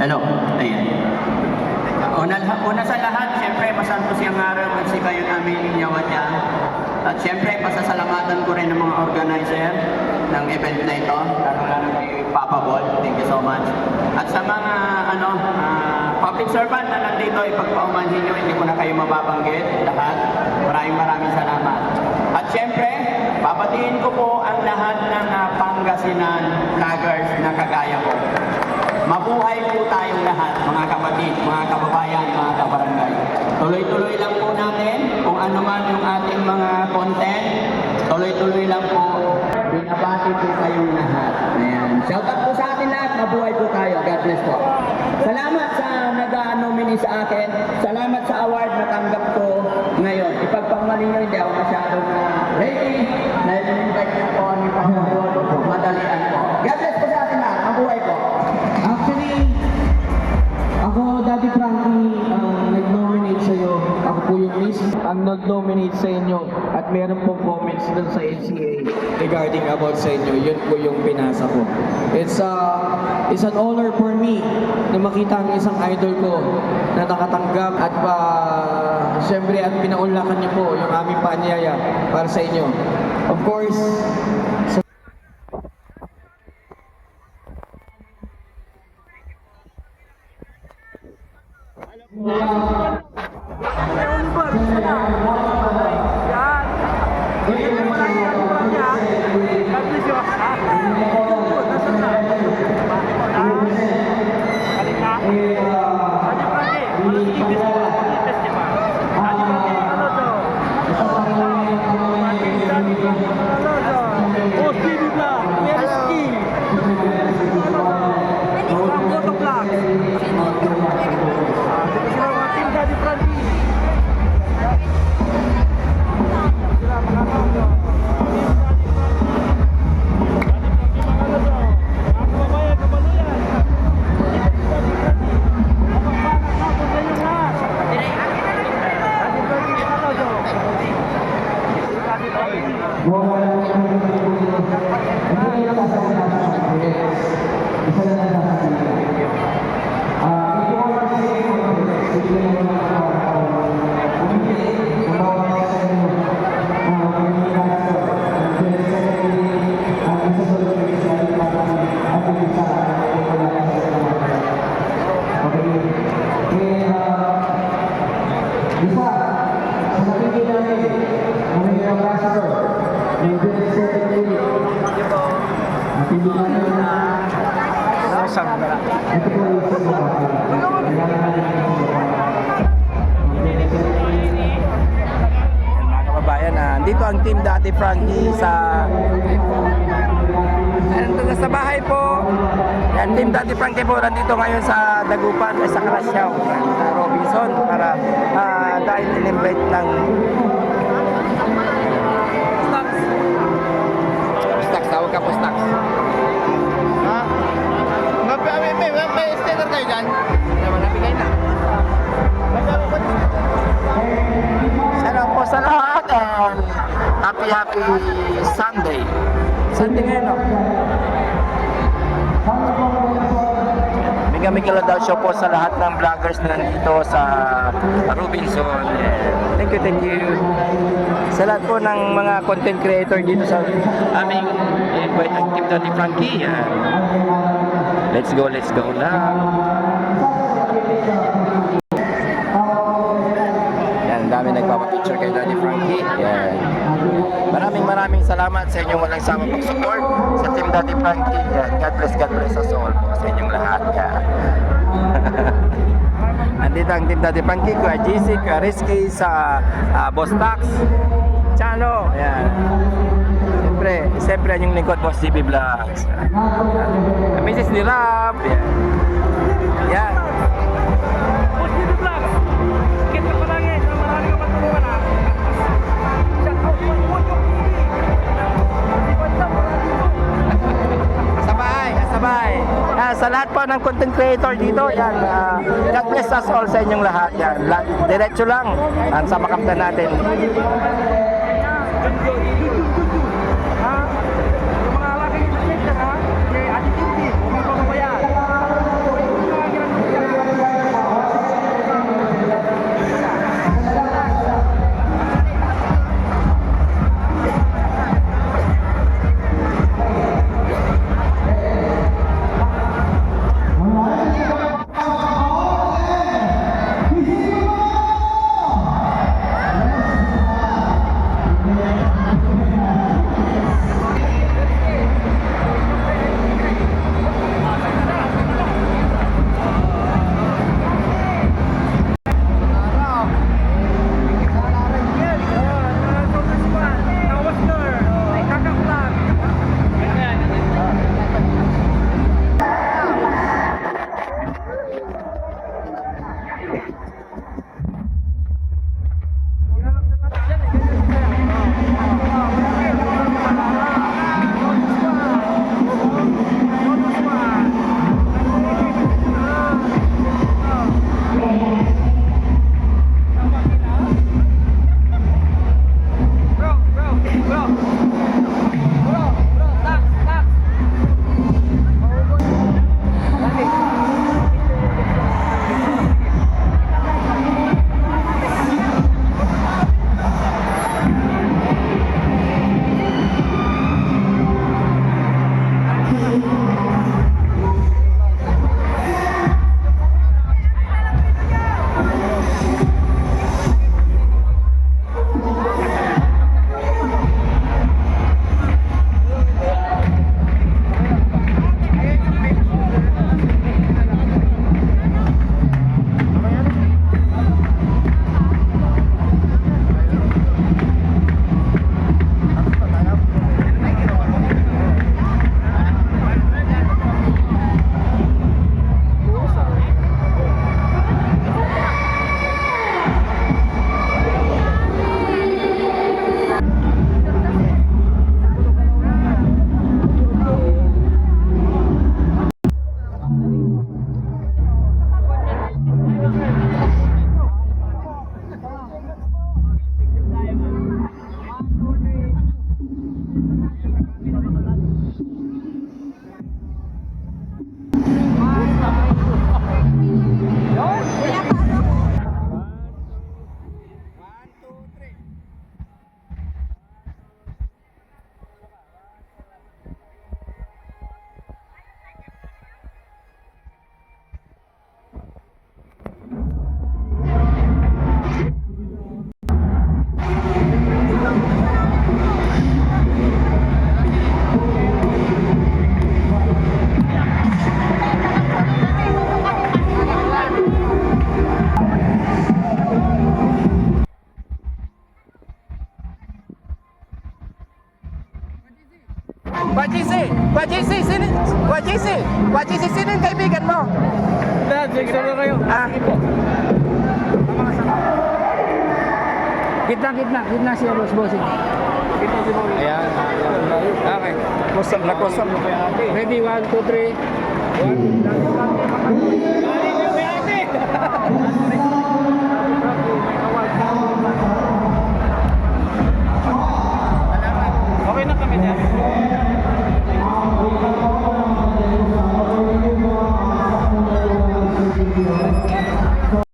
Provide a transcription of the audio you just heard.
Hello. Ayan. Una sa lahat, siyempre, masantos yung araw at si kayo namin inyawat niya. At siyempre, pasasalamatan ko rin ng mga organizer ng event na ito, lalo kay Papa Ball. Thank you so much. At sa mga public servant na nandito, ipagpaumanhin nyo, hindi ko na kayo mababanggit lahat. Maraming salamat. At siyempre, papatiin ko po ang lahat ng Pangasinan vloggers na kagaya ko. Mabuhay po tayong lahat, mga kapatid, mga kababayan, mga kabarangay. Tuloy-tuloy lang po natin kung ano man yung ating mga content. Tuloy-tuloy lang po. Binabati po kayong lahat. Ayan. Shout out po sa atin lahat. Mabuhay po tayo. God bless po. Salamat sa nag-nominee sa akin. Salamat sa award na tanggap ko ngayon. Ipagpangmalin nyo, hindi ako masyadong ready. Dahil in-invite na po ni Panginoon. Madalian po. God bless po sa atin lahat. Mabuhay po. Actually, ako, Daddy Frankie, nag-nominate sa'yo. Ako po yung list ang nag-nominate sa inyo. At meron pong comments dun sa NCA regarding about sa inyo. Yun po yung pinasa ko. It's an honor for me na makita ang isang idol ko na nakatanggap at syempre at pinaunlakan niyo po yung aming paanyaya para sa inyo. Of course, dito ang Team Daddy Frankie sa bahay po. Yan, Team Daddy Frankie po nandito ngayon sa Dagupan sa Kalasyaw sa Robinson para dahil in-invite ng Stocks, tawag ka po Stocks. Ha? May sticker kayo dyan? Nabigay na. Salamat po sa lahat and happy Sunday. Sunday ngayon, no? Mega daw show po sa lahat ng vloggers na nandito sa Robinson. Thank you. Sa lahat po ng mga content creator dito sa aming invite ng Team Daddy Frankie. Let's go lang. Dami nagpapapicture kay Daddy Frankie. Yan. Maraming salamat sa inyong walang sama pag-support sa Team Daddy Frankie. Yan. God bless us all po sa inyong lahat. Yan. Andito ang Team Daddy Frankie, Kuya GC, Kuya Rizky, sa Boss Tax, Chano. Yan. Siyempre yung lingkod Boss GB Vlogs. Mrs. Nirab. Yan. Yan. Boss GB Vlogs. Kita pa lang yan. Marami ka matulungan ha. Shout out po yung Sabay. Sa lahat po ng content creator dito, yan. God bless us all sa inyong lahat. Yan. Diretso lang sa makamtan natin. sino yung kaibigan mo? Dad, siguro kayo. Ah, gitna siya, bossing. Ito si Boy. Ayan. Okay. Nakusap. Ready, 1, 2, 3. Galing yung may ate.